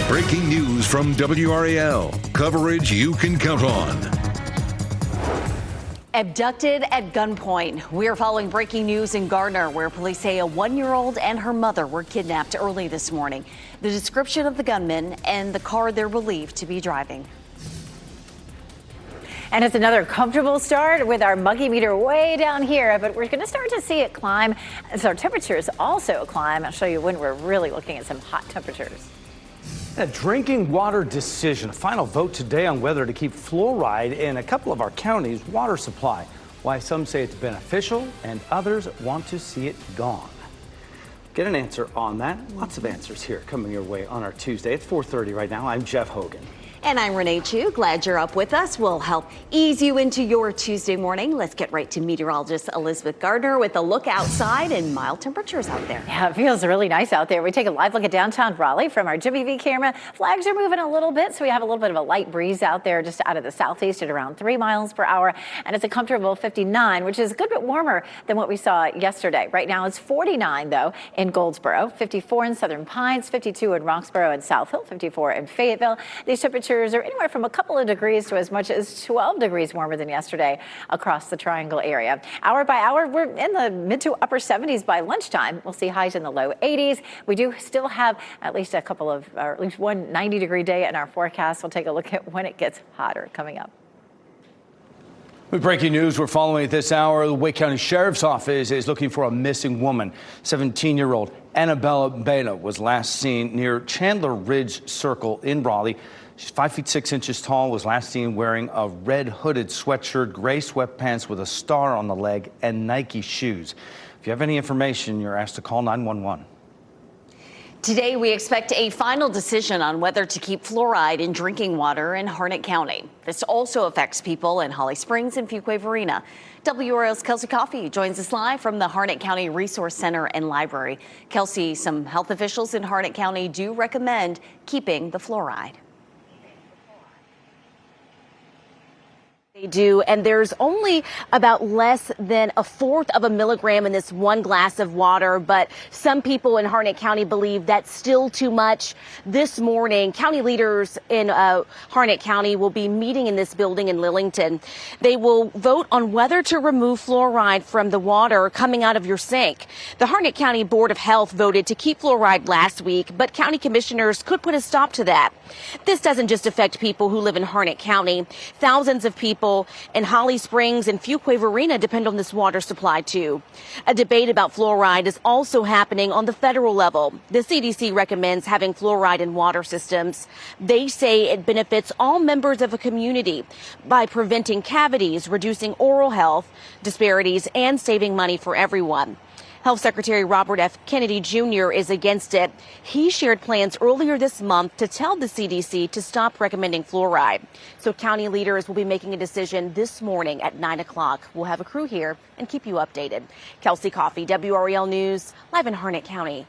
Breaking news from WRAL. Coverage you can count on. Abducted at gunpoint. We are following breaking news in Gardner, where police say a 1-year-old and her mother were kidnapped early this morning. The description of the gunman and the car they're believed to be driving. And it's another comfortable start with our muggy meter way down here, but we're going to start to see it climb as our temperatures also climb. I'll show you when we're really looking at some hot temperatures. A drinking water decision, a final vote today on whether to keep fluoride in a couple of our counties' water supply. Why some say it's beneficial and others want to see it gone. Get an answer on that. Lots of answers here coming your way on our Tuesday. It's 4:30 right now. I'm Jeff Hogan. And I'm Renee Chu. Glad you're up with us. We'll help ease you into your Tuesday morning. Let's get right to meteorologist Elizabeth Gardner with a look outside and mild temperatures out there. Yeah, it feels really nice out there. We take a live look at downtown Raleigh from our Jimmy V camera. Flags are moving a little bit, so we have a little bit of a light breeze out there just out of the southeast at around 3 miles per hour. And it's a comfortable 59, which is a good bit warmer than what we saw yesterday. Right now it's 49, though, in Goldsboro, 54 in Southern Pines, 52 in Roxborough and South Hill, 54 in Fayetteville. These temperatures are anywhere from a couple of degrees to as much as 12 degrees warmer than yesterday across the Triangle area. Hour by hour, we're in the mid to upper 70s by lunchtime. We'll see highs in the low 80s. We do still have at least a couple of, or at least one 90-degree day in our forecast. We'll take a look at when it gets hotter coming up. With breaking news, we're following at this hour. The Wake County Sheriff's Office is looking for a missing woman. 17-year-old Annabella Bela was last seen near Chandler Ridge Circle in Raleigh. She's 5 feet 6 inches tall, was last seen wearing a red hooded sweatshirt, gray sweatpants with a star on the leg, and Nike shoes. If you have any information, you're asked to call 911. Today, we expect a final decision on whether to keep fluoride in drinking water in Harnett County. This also affects people in Holly Springs and Fuquay-Varina. WRAL's Kelsey Coffey joins us live from the Harnett County Resource Center and Library. Kelsey, some health officials in Harnett County do recommend keeping the fluoride. They do, and there's only about less than a fourth of a milligram in this one glass of water, but some people in Harnett County believe that's still too much. This morning, county leaders in Harnett County will be meeting in this building in Lillington. They will vote on whether to remove fluoride from the water coming out of your sink. The Harnett County Board of Health voted to keep fluoride last week, but county commissioners could put a stop to that. This doesn't just affect people who live in Harnett County. Thousands of people in Holly Springs and Fuquay-Varina depend on this water supply, too. A debate about fluoride is also happening on the federal level. The CDC recommends having fluoride in water systems. They say it benefits all members of a community by preventing cavities, reducing oral health disparities, and saving money for everyone. Health Secretary Robert F. Kennedy Jr. is against it. He shared plans earlier this month to tell the CDC to stop recommending fluoride. So county leaders will be making a decision this morning at 9 o'clock. We'll have a crew here and keep you updated. Kelsey Coffey, WRAL News, live in Harnett County.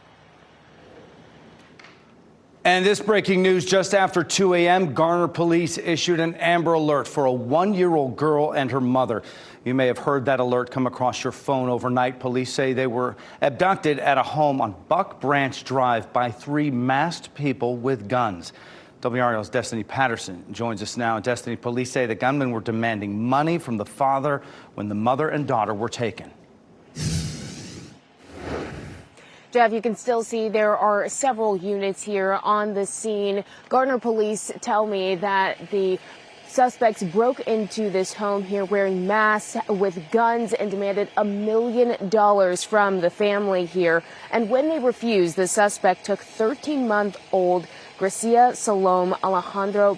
And this breaking news just after 2 a.m., Garner police issued an Amber Alert for a 1-year-old girl and her mother. You may have heard that alert come across your phone overnight. Police say they were abducted at a home on Buck Branch Drive by 3 masked people with guns. WRAL's Destiny Patterson joins us now. Destiny, police say the gunmen were demanding money from the father when the mother and daughter were taken. Jeff, you can still see there are several units here on the scene. Gardner police tell me that the suspects broke into this home here wearing masks with guns and demanded $1 million from the family here. And when they refused, the suspect took 13-month-old Gracia Salome Alejandro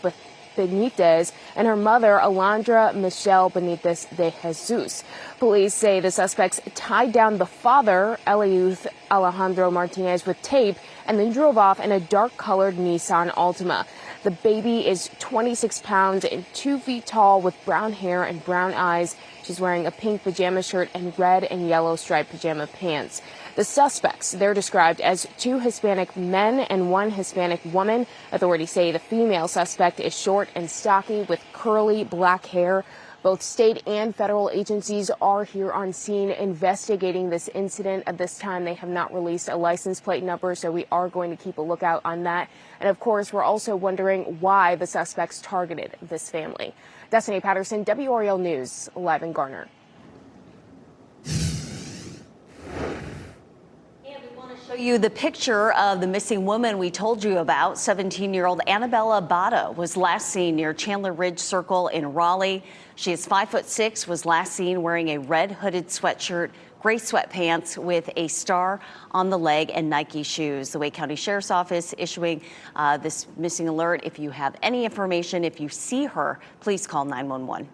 Benitez and her mother, Alondra Michelle Benitez de Jesus. Police say the suspects tied down the father, Eliuth Alejandro Martinez, with tape and then drove off in a dark-colored Nissan Altima. The baby is 26 pounds and 2 feet tall with brown hair and brown eyes. She's wearing a pink pajama shirt and red and yellow striped pajama pants. The suspects, they're described as 2 Hispanic men and 1 Hispanic woman. Authorities say the female suspect is short and stocky with curly black hair. Both state and federal agencies are here on scene investigating this incident. At this time, they have not released a license plate number, so we are going to keep a lookout on that. And of course, we're also wondering why the suspects targeted this family. Destiny Patterson, WRAL News, live in Garner. Show you the picture of the missing woman we told you about. 17-year-old Annabella Bada was last seen near Chandler Ridge Circle in Raleigh. She is 5'6", was last seen wearing a red hooded sweatshirt, gray sweatpants with a star on the leg, and Nike shoes. The Wake County Sheriff's Office issuing this missing alert. If you have any information, if you see her, please call 911.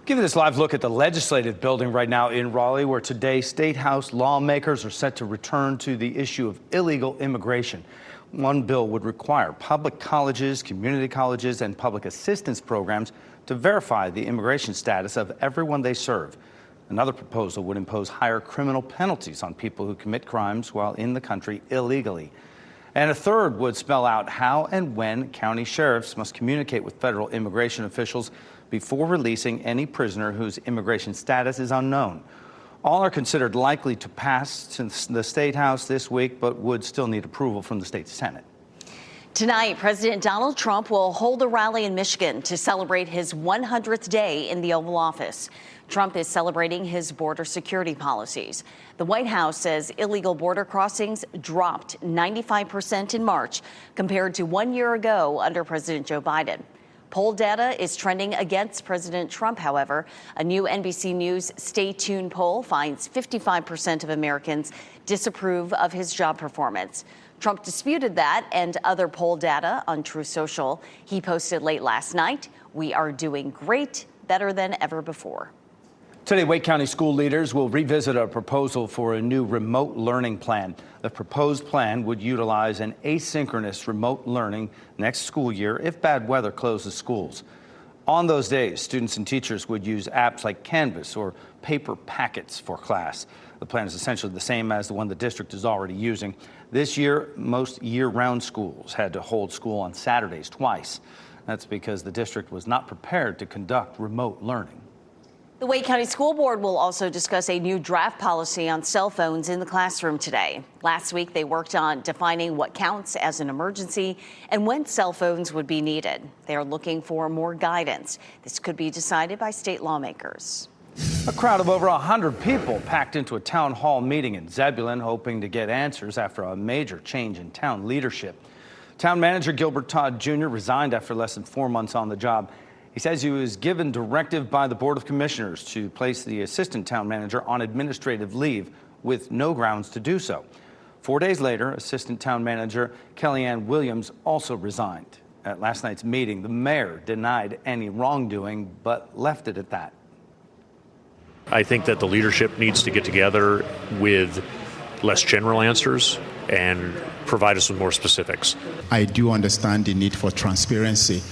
Giving this live look at the legislative building right now in Raleigh, where today State House lawmakers are set to return to the issue of illegal immigration. One bill would require public colleges, community colleges, and public assistance programs to verify the immigration status of everyone they serve. Another proposal would impose higher criminal penalties on people who commit crimes while in the country illegally. And a third would spell out how and when county sheriffs must communicate with federal immigration officials before releasing any prisoner whose immigration status is unknown. All are considered likely to pass to the State House this week, but would still need approval from the state Senate. Tonight, President Donald Trump will hold a rally in Michigan to celebrate his 100th day in the Oval Office. Trump is celebrating his border security policies. The White House says illegal border crossings dropped 95% in March compared to 1 year ago under President Joe Biden. Poll data is trending against President Trump, however. A new NBC News Stay Tuned poll finds 55% of Americans disapprove of his job performance. Trump disputed that and other poll data on Truth Social. He posted late last night, "We are doing great, better than ever before." Today, Wake County school leaders will revisit a proposal for a new remote learning plan. The proposed plan would utilize an asynchronous remote learning next school year if bad weather closes schools. On those days, students and teachers would use apps like Canvas or paper packets for class. The plan is essentially the same as the one the district is already using. This year, most year-round schools had to hold school on Saturdays twice. That's because the district was not prepared to conduct remote learning. The Wake County School Board will also discuss a new draft policy on cell phones in the classroom today. Last week, they worked on defining what counts as an emergency and when cell phones would be needed. They are looking for more guidance. This could be decided by state lawmakers. A crowd of over 100 people packed into a town hall meeting in Zebulon, hoping to get answers after a major change in town leadership. Town manager Gilbert Todd Jr. resigned after less than 4 months on the job. He says he was given directive by the Board of Commissioners to place the assistant town manager on administrative leave with no grounds to do so. 4 days later, assistant town manager Kellyanne Williams also resigned. At last night's meeting, the mayor denied any wrongdoing, but left it at that. I think that the leadership needs to get together with less general answers and provide us with more specifics. I do understand the need for transparency,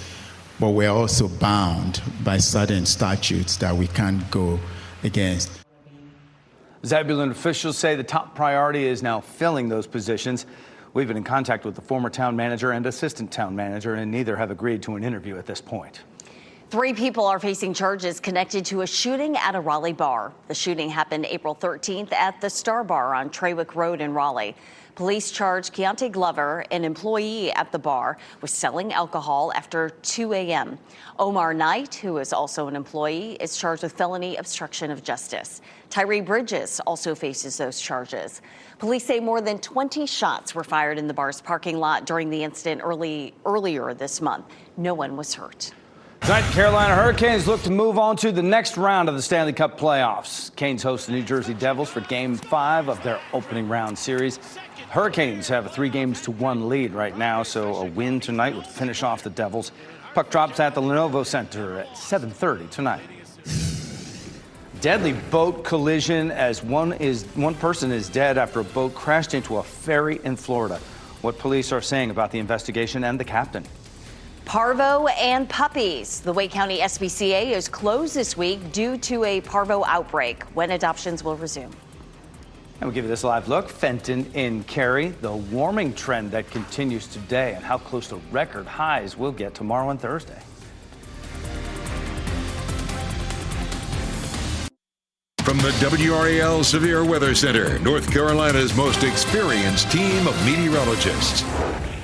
but we're also bound by certain statutes that we can't go against. Zebulon officials say the top priority is now filling those positions. We've been in contact with the former town manager and assistant town manager, and neither have agreed to an interview at this point. 3 people are facing charges connected to a shooting at a Raleigh bar. The shooting happened April 13th at the Star Bar on Trawick Road in Raleigh. Police charged Keontae Glover, an employee at the bar, with selling alcohol after 2 a.m. Omar Knight, who is also an employee, is charged with felony obstruction of justice. Tyree Bridges also faces those charges. Police say more than 20 shots were fired in the bar's parking lot during the incident earlier this month. No one was hurt. Tonight, the Carolina Hurricanes look to move on to the next round of the Stanley Cup playoffs. Canes host the New Jersey Devils for Game 5 of their opening round series. Hurricanes have a 3-1 lead right now, so a win tonight would finish off the Devils. Puck drops at the Lenovo Center at 7:30 tonight. Deadly boat collision as one person is dead after a boat crashed into a ferry in Florida. What police are saying about the investigation and the captain. Parvo and puppies. The Wake County SPCA is closed this week due to a parvo outbreak. When adoptions will resume. And we'll give you this live look. Fenton in Cary, the warming trend that continues today and how close to record highs we'll get tomorrow and Thursday. From the WRAL Severe Weather Center, North Carolina's most experienced team of meteorologists.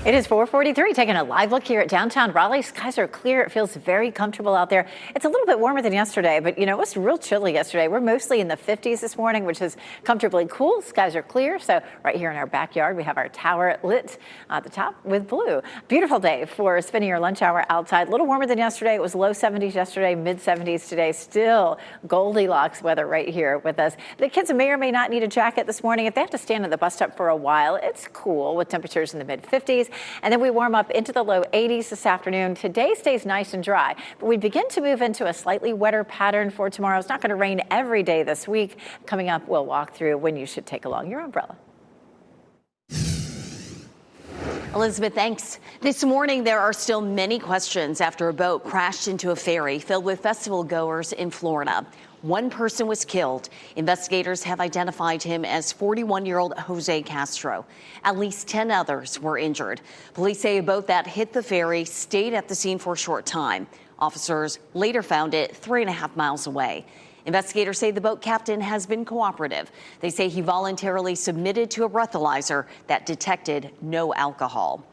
It is 4:43, taking a live look here at downtown Raleigh. Skies are clear. It feels very comfortable out there. It's a little bit warmer than yesterday, but it was real chilly yesterday. We're mostly in the 50s this morning, which is comfortably cool. Skies are clear. So right here in our backyard, we have our tower lit at the top with blue. Beautiful day for spending your lunch hour outside. A little warmer than yesterday. It was low 70s yesterday, mid 70s today. Still Goldilocks weather right here with us. The kids may or may not need a jacket this morning. If they have to stand at the bus stop for a while, it's cool with temperatures in the mid 50s. And then we warm up into the low 80s this afternoon. Today stays nice and dry, but we begin to move into a slightly wetter pattern for tomorrow. It's not going to rain every day this week. Coming up, we'll walk through when you should take along your umbrella. Elizabeth, thanks. This morning, there are still many questions after a boat crashed into a ferry filled with festival goers in Florida. One person was killed. Investigators have identified him as 41-year-old Jose Castro. At least 10 others were injured. Police say a boat that hit the ferry stayed at the scene for a short time. Officers later found it 3.5 miles away. Investigators say the boat captain has been cooperative. They say he voluntarily submitted to a breathalyzer that detected no alcohol.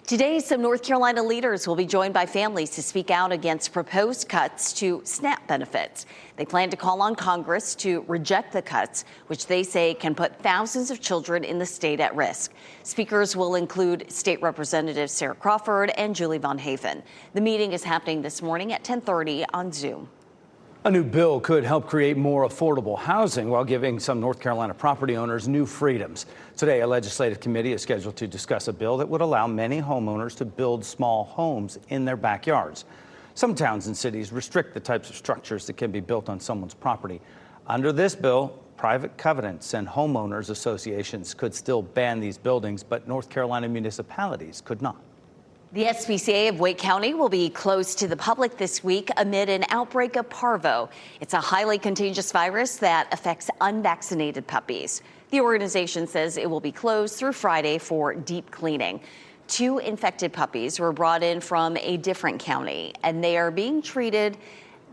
Today, some North Carolina leaders will be joined by families to speak out against proposed cuts to SNAP benefits. They plan to call on Congress to reject the cuts, which they say can put thousands of children in the state at risk. Speakers will include State Representatives Sarah Crawford and Julie Von Haven. The meeting is happening this morning at 10:30 on Zoom. A new bill could help create more affordable housing while giving some North Carolina property owners new freedoms. Today, a legislative committee is scheduled to discuss a bill that would allow many homeowners to build small homes in their backyards. Some towns and cities restrict the types of structures that can be built on someone's property. Under this bill, private covenants and homeowners associations could still ban these buildings, but North Carolina municipalities could not. The SPCA of Wake County will be closed to the public this week amid an outbreak of parvo. It's a highly contagious virus that affects unvaccinated puppies. The organization says it will be closed through Friday for deep cleaning. 2 infected puppies were brought in from a different county, and they are being treated.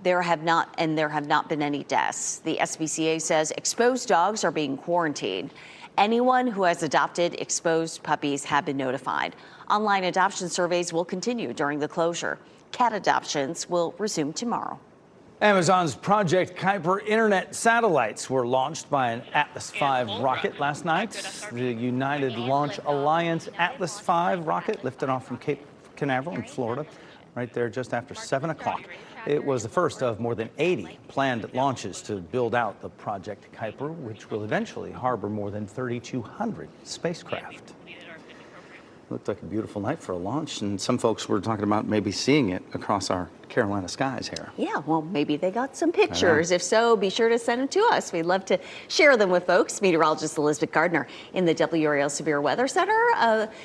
There have not been any deaths. The SPCA says exposed dogs are being quarantined. Anyone who has adopted exposed puppies have been notified. Online adoption surveys will continue during the closure. Cat adoptions will resume tomorrow. Amazon's Project Kuiper internet satellites were launched by an Atlas V rocket last night. The United Launch Alliance Atlas V rocket lifted off from Cape Canaveral in Florida, right there just after 7 o'clock. It was the first of more than 80 planned launches to build out the Project Kuiper, which will eventually harbor more than 3,200 spacecraft. Looked like a beautiful night for a launch, and some folks were talking about maybe seeing it across our Carolina skies here. Yeah, well, maybe they got some pictures. If so, be sure to send them to us. We'd love to share them with folks. Meteorologist Elizabeth Gardner in the WRAL Severe Weather Center.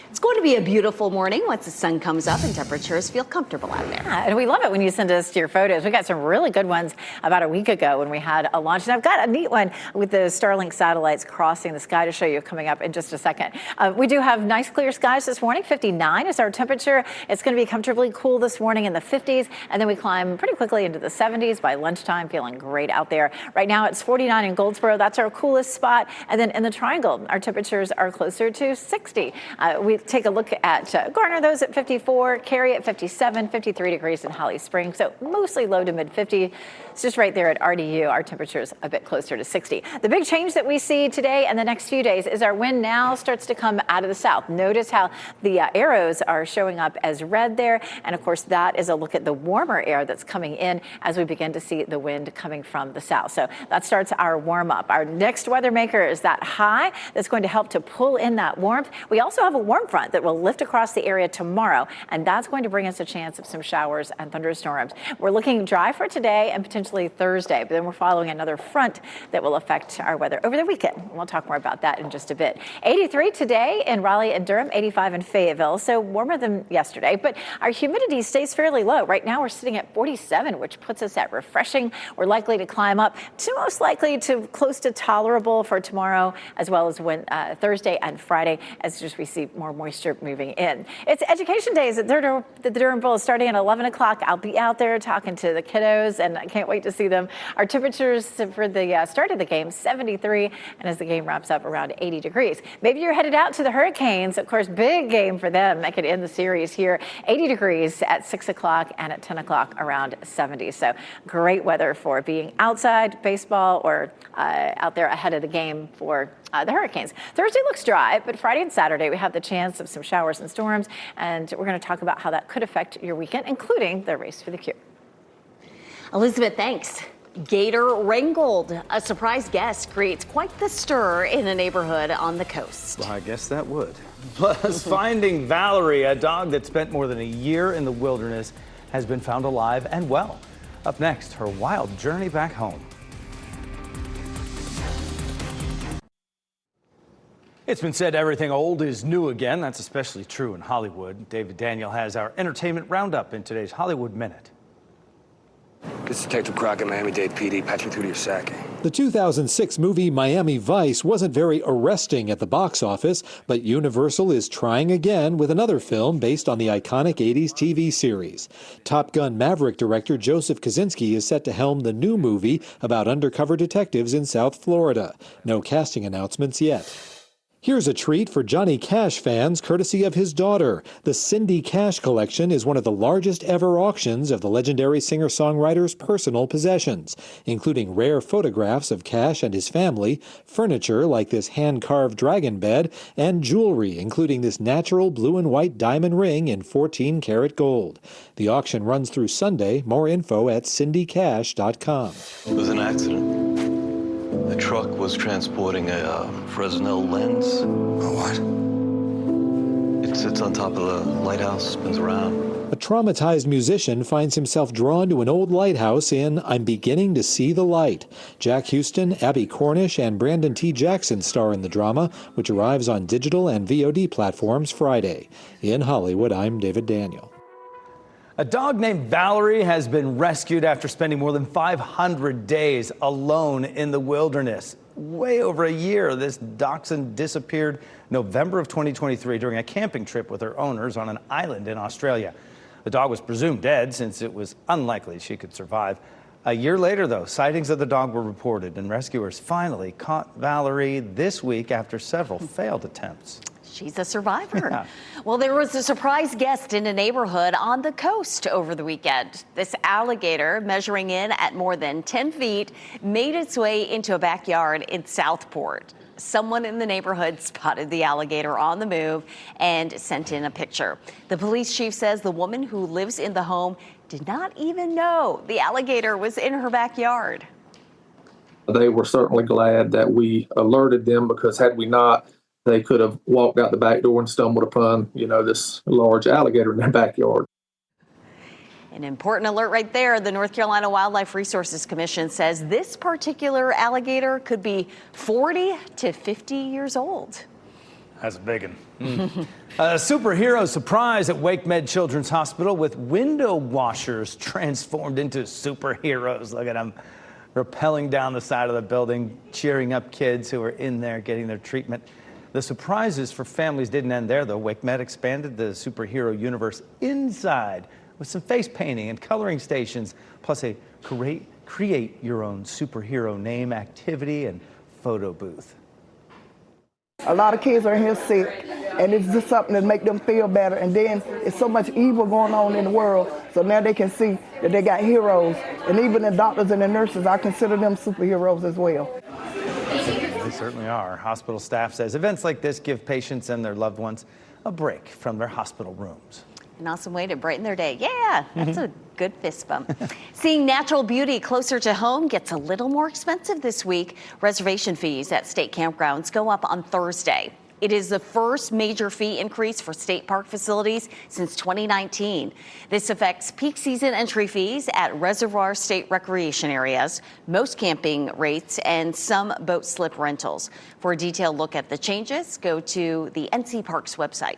It's going to be a beautiful morning once the sun comes up and temperatures feel comfortable out there. Yeah, and we love it when you send us your photos. We got some really good ones about a week ago when we had a launch. And I've got a neat one with the Starlink satellites crossing the sky to show you coming up in just a second. We do have nice clear skies this morning. 59 is our temperature. It's going to be comfortably cool this morning in the 50s. And then we climb pretty quickly into the 70s by lunchtime, feeling great out there. Right now it's 49 in Goldsboro. That's our coolest spot. And then in the Triangle, our temperatures are closer to 60. We take a look at Garner, those at 54, Cary at 57, 53 degrees in Holly Springs. So mostly low to mid 50. It's just right there at RDU. Our temperatures a bit closer to 60. The big change that we see today and the next few days is our wind now starts to come out of the south. Notice how the arrows are showing up as red there. And of course, that is a look at the warmer air that's coming in as we begin to see the wind coming from the south. So that starts our warm up. Our next weather maker is that high that's going to help to pull in that warmth. We also have a warm front that will lift across the area tomorrow, and that's going to bring us a chance of some showers and thunderstorms. We're looking dry for today and potentially Thursday, but then we're following another front that will affect our weather over the weekend. We'll talk more about that in just a bit. 83 today in Raleigh and Durham, 85 in Fayetteville, so warmer than yesterday, but our humidity stays fairly low. Right now we're sitting at 47, which puts us at refreshing. We're likely to climb up to most likely to close to tolerable for tomorrow, as well as Thursday and Friday, as just we see more moisture moving in. It's Education Days at the Durham Bowl starting at 11 o'clock. I'll be out there talking to the kiddos, and I can't wait to see them. Our temperatures for the start of the game, 73, and as the game wraps up, around 80 degrees. Maybe you're headed out to the Hurricanes. Of course, big game for them. That could end the series here. 80 degrees at 6 o'clock and at 10 o'clock around 70. So great weather for being outside, baseball, or out there ahead of the game for the Hurricanes. Thursday looks dry, but Friday and Saturday we have the chance of some showers and storms, and we're going to talk about how that could affect your weekend, including the race for the cure. Elizabeth, thanks. Gator wrangled. A surprise guest creates quite the stir in a neighborhood on the coast. Well, I guess that would. Plus, finding Valerie, a dog that spent more than a year in the wilderness, has been found alive and well. Up next, her wild journey back home. It's been said everything old is new again. That's especially true in Hollywood. David Daniel has our entertainment roundup in today's Hollywood Minute. This is Detective Crockett, Miami-Dade PD, patching through to your sack. The 2006 movie Miami Vice wasn't very arresting at the box office, but Universal is trying again with another film based on the iconic 80s TV series. Top Gun Maverick director Joseph Kosinski is set to helm the new movie about undercover detectives in South Florida. No casting announcements yet. Here's a treat for Johnny Cash fans, courtesy of his daughter. The Cindy Cash collection is one of the largest ever auctions of the legendary singer-songwriter's personal possessions, including rare photographs of Cash and his family, furniture like this hand-carved dragon bed, and jewelry, including this natural blue and white diamond ring in 14-karat gold. The auction runs through Sunday. More info at cindycash.com. It was an accident. The truck was transporting a Fresnel lens. A what? It sits on top of the lighthouse, spins around. A traumatized musician finds himself drawn to an old lighthouse in I'm Beginning to See the Light. Jack Houston, Abby Cornish, and Brandon T. Jackson star in the drama, which arrives on digital and VOD platforms Friday. In Hollywood, I'm David Daniel. A dog named Valerie has been rescued after spending more than 500 days alone in the wilderness. Way over a year, this dachshund disappeared November of 2023 during a camping trip with her owners on an island in Australia. The dog was presumed dead since it was unlikely she could survive. A year later, though, sightings of the dog were reported, and rescuers finally caught Valerie this week after several failed attempts. She's a survivor. Yeah. Well, there was a surprise guest in a neighborhood on the coast over the weekend. This alligator, measuring in at more than 10 feet, made its way into a backyard in Southport. Someone in the neighborhood spotted the alligator on the move and sent in a picture. The police chief says the woman who lives in the home did not even know the alligator was in her backyard. They were certainly glad that we alerted them, because had we not, they could have walked out the back door and stumbled upon, this large alligator in their backyard. An important alert right there. The North Carolina Wildlife Resources Commission says this particular alligator could be 40 to 50 years old. That's a big one. A superhero surprise at Wake Med Children's Hospital with window washers transformed into superheroes. Look at them rappelling down the side of the building, cheering up kids who are in there getting their treatment. The surprises for families didn't end there, though. Wake Med expanded the superhero universe inside with some face painting and coloring stations, plus a create your own superhero name activity and photo booth. A lot of kids are here sick, and it's just something to make them feel better. And then it's so much evil going on in the world, so now they can see that they got heroes. And even the doctors and the nurses, I consider them superheroes as well. They certainly are. Hospital staff says events like this give patients and their loved ones a break from their hospital rooms. An awesome way to brighten their day. Yeah, that's a good fist bump. Seeing natural beauty closer to home gets a little more expensive this week. Reservation fees at state campgrounds go up on Thursday. It is the first major fee increase for state park facilities since 2019. This affects peak season entry fees at reservoir state recreation areas, most camping rates, and some boat slip rentals. For a detailed look at the changes, go to the NC Parks website.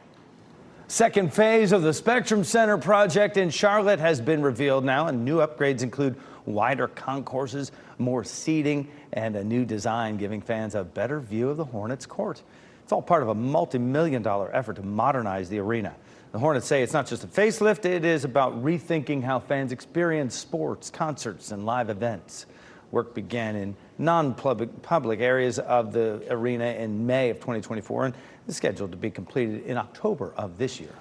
Second phase of the Spectrum Center project in Charlotte has been revealed now, and new upgrades include wider concourses, more seating, and a new design giving fans a better view of the Hornets court. It's all part of a multi-million-dollar effort to modernize the arena. The Hornets say it's not just a facelift, it is about rethinking how fans experience sports, concerts, and live events. Work began in non-public areas of the arena in May of 2024 and is scheduled to be completed in October of this year.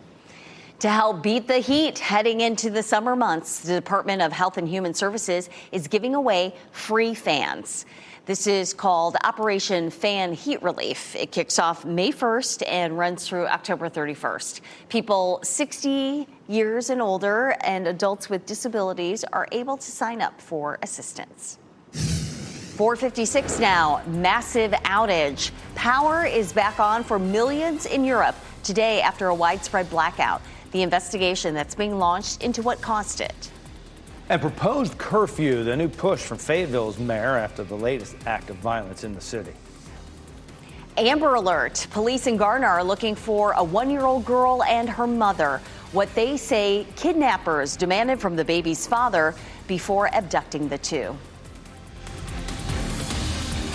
To help beat the heat heading into the summer months, the Department of Health and Human Services is giving away free fans. This is called Operation Fan Heat Relief. It kicks off May 1st and runs through October 31st. People 60 years and older and adults with disabilities are able to sign up for assistance. 4:56 now, massive outage. Power is back on for millions in Europe today after a widespread blackout. The investigation that's being launched into what caused it. And proposed curfew, the new push from Fayetteville's mayor after the latest act of violence in the city. Amber Alert. Police in Garner are looking for a 1-year-old girl and her mother. What they say kidnappers demanded from the baby's father before abducting the two.